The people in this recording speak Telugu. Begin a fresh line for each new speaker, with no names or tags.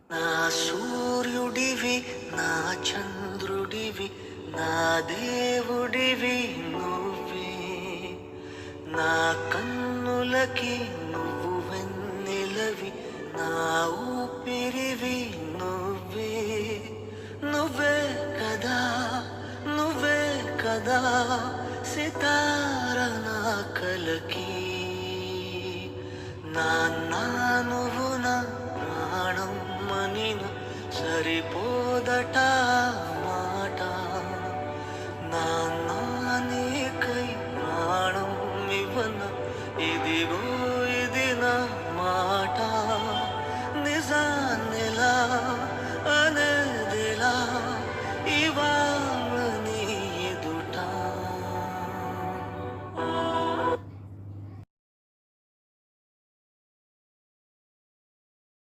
నా సూర్యుడివి, నా చంద్రుడివి, నా దేవుడివి నువ్వే. నా కన్నులకి నువ్వు వెన్నెలవి, నా ఊపిరివి నువ్వే. నువ్వే కదా, నువ్వే కదా సితార నా కలకి. నాన్నా నువ్వు నా ప్రాణం మనిన సరిపోదట